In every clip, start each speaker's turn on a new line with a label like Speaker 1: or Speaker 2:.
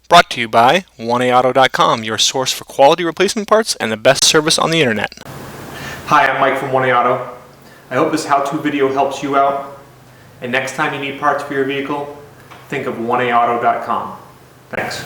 Speaker 1: Brought to you by 1AAuto.com, your source for quality replacement parts and the best service on the internet.
Speaker 2: Hi, I'm Mike from 1AAuto. I hope this how-to video helps you out. And next time you need parts for your vehicle, think of 1AAuto.com. Thanks.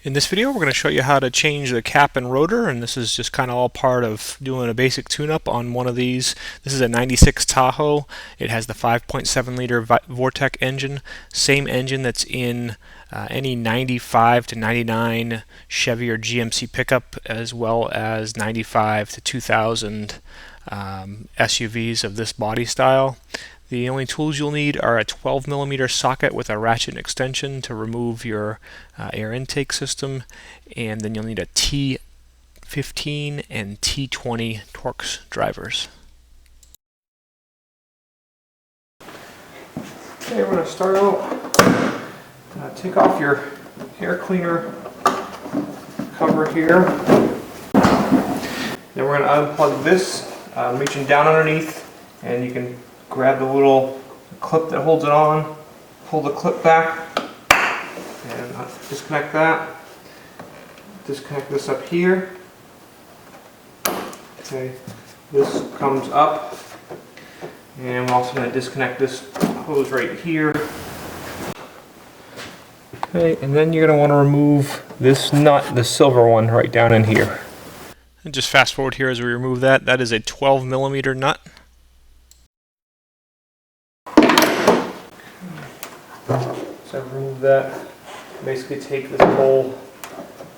Speaker 1: In this video, we're going to show you how to change the cap and rotor, and this is just kind of all part of doing a basic tune-up on one of these. This is a 96 Tahoe. It has the 5.7 liter Vortec engine, same engine that's in any 95 to 99 Chevy or GMC pickup, as well as 95 to 2000 SUVs of this body style. The only tools you'll need are a 12mm socket with a ratchet extension to remove your air intake system, and then you'll need a T15 and T20 Torx drivers.
Speaker 2: Okay, we're going to start out, take off your air cleaner cover here. Then we're going to unplug this, reaching down underneath, and you can grab the little clip that holds it on, pull the clip back, and disconnect that. Disconnect this up here. Okay, this comes up, and we're also going to disconnect this hose right here. Okay, and then you're going to want to remove this nut, the silver one, right down in here.
Speaker 1: And just fast forward here as we remove that. That is a 12mm nut.
Speaker 2: So remove that, basically take this whole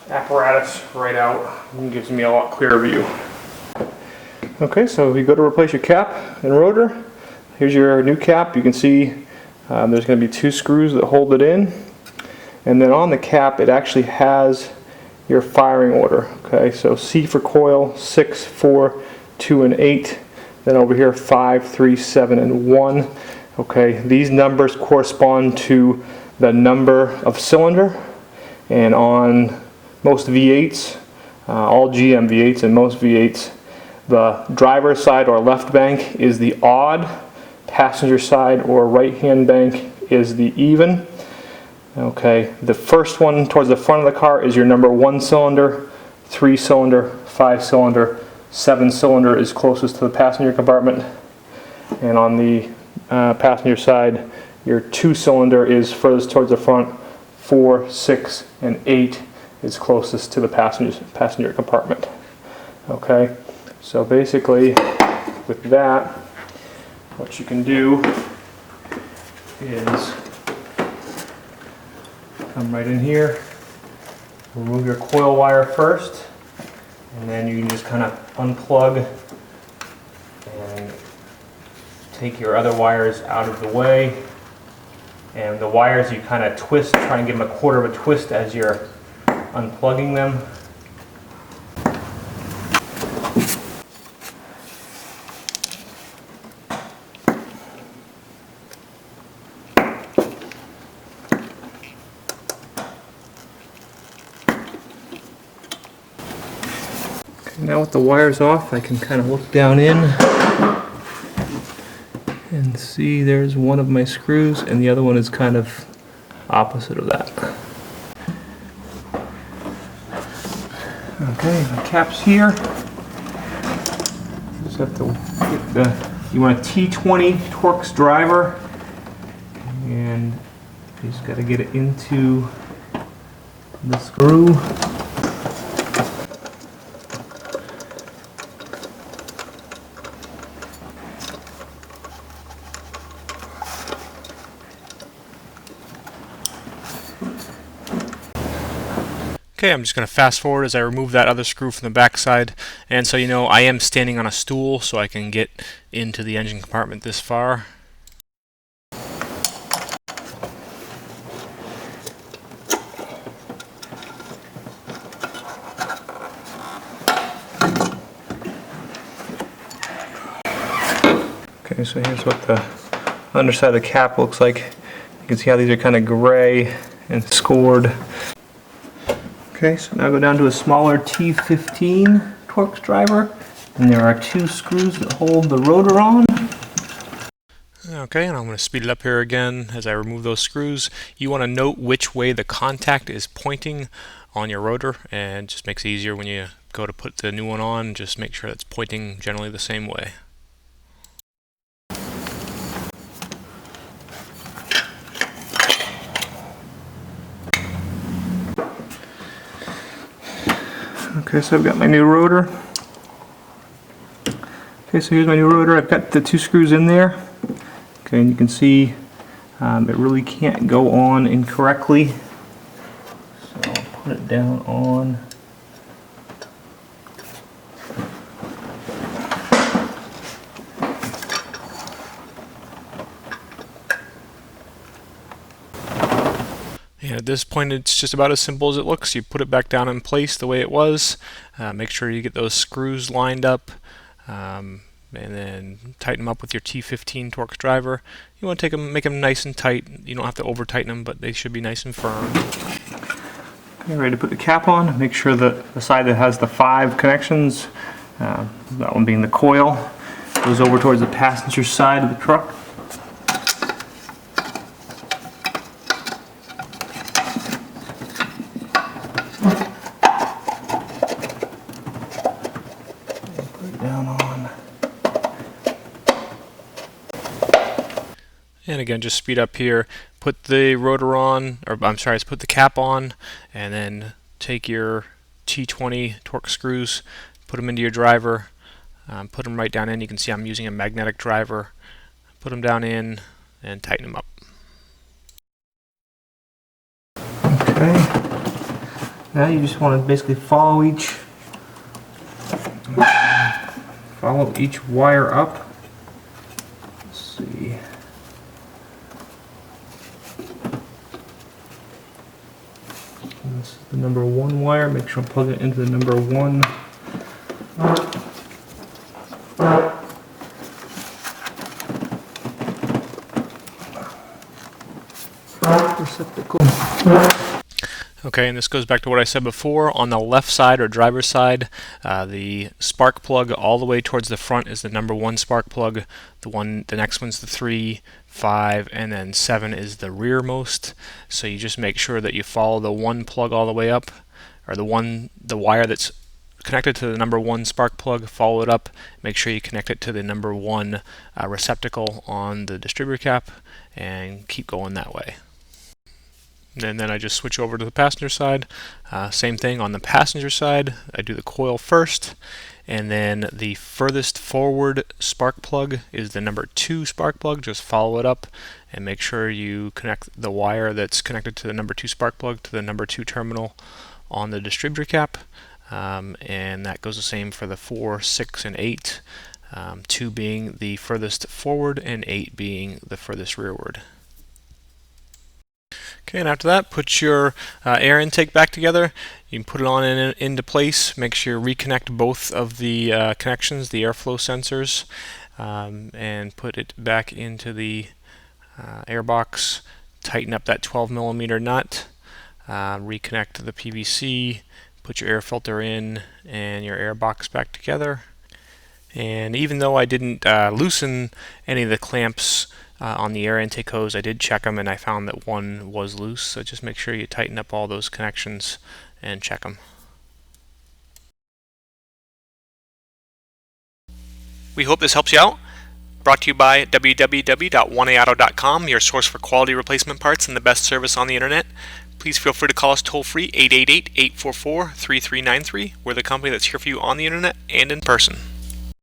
Speaker 2: apparatus right out, and it gives me a lot clearer view. Okay, so you go to replace your cap and rotor. Here's your new cap. You can see there's going to be two screws that hold it in, and then on the cap it actually has your firing order. Okay, so C for coil, 6, 4, 2, and 8. Then over here 5, 3, 7, and 1. Okay, these numbers correspond to the number of cylinder, and on most V8s, all GM V8s and most V8s, the driver's side or left bank is the odd, passenger side or right hand bank is the even. Okay, the first one towards the front of the car is your number 1 cylinder, 3 cylinder, 5 cylinder, 7 cylinder is closest to the passenger compartment, and on the passenger side, your 2 cylinder is furthest towards the front, 4, 6, and 8 is closest to the passenger compartment. Okay, so basically with that, what you can do is come right in here, remove your coil wire first, and then you can just kind of unplug and take your other wires out of the way. And the wires you kind of twist, try and give them a quarter of a twist as you're unplugging them. Okay, now with the wires off, I can kind of look down in and see there's one of my screws, and the other one is kind of opposite of that. Okay, the cap's here. Just have to get you want a T20 Torx Driver, and you just got to get it into the screw.
Speaker 1: Okay, I'm just going to fast forward as I remove that other screw from the back side, and so you know I am standing on a stool so I can get into the engine compartment this far.
Speaker 2: Okay, so here's what the underside of the cap looks like. You can see how these are kind of gray and scored. Okay, so now go down to a smaller T15 Torx Driver, and there are 2 screws that hold the rotor on.
Speaker 1: Okay, and I'm going to speed it up here again as I remove those screws. You want to note which way the contact is pointing on your rotor, and it just makes it easier when you go to put the new one on. Just make sure it's pointing generally the same way.
Speaker 2: Okay, so I've got my new rotor. Okay, so here's my new rotor. I've got the two screws in there. Okay, and you can see it really can't go on incorrectly. So I'll put it down on.
Speaker 1: And at this point, it's just about as simple as it looks. You put it back down in place the way it was. Make sure you get those screws lined up, and then tighten them up with your T15 Torx Driver. You want to make them nice and tight. You don't have to over tighten them, but they should be nice and firm.
Speaker 2: Okay, ready to put the cap on. Make sure that the side that has the 5 connections, that one being the coil, goes over towards the passenger side of the truck.
Speaker 1: And again, just speed up here, put the rotor on, or I'm sorry, put the cap on, and then take your T20 Torx screws, put them into your driver, put them right down in. You can see I'm using a magnetic driver. Put them down in and tighten them up.
Speaker 2: Okay. Now you just want to basically follow each wire up. Let's see. This is the number 1 wire. Make sure I'm plugging it into the number 1. Receptacle.
Speaker 1: Okay, and this goes back to what I said before. On the left side or driver's side, the spark plug all the way towards the front is the number 1 spark plug. The next one's the 3, 5, and then 7 is the rearmost. So you just make sure that you follow the 1 plug all the way up, or the wire that's connected to the number 1 spark plug. Follow it up. Make sure you connect it to the number 1 receptacle on the distributor cap, and keep going that way. And then I just switch over to the passenger side. Same thing on the passenger side. I do the coil first, and then the furthest forward spark plug is the number 2 spark plug. Just follow it up and make sure you connect the wire that's connected to the number 2 spark plug to the number 2 terminal on the distributor cap. And that goes the same for the 4, 6, and 8. 2 being the furthest forward and 8 being the furthest rearward. Okay, and after that, put your air intake back together. You can put it on into place. Make sure you reconnect both of the connections, the airflow sensors, and put it back into the air box. Tighten up that 12mm nut. Reconnect the PVC. Put your air filter in and your air box back together. And even though I didn't loosen any of the clamps on the air intake hose, I did check them and I found that one was loose. So just make sure you tighten up all those connections and check them. We hope this helps you out. Brought to you by www.1aauto.com, your source for quality replacement parts and the best service on the internet. Please feel free to call us toll free 888-844-3393. We're the company that's here for you on the internet and in person.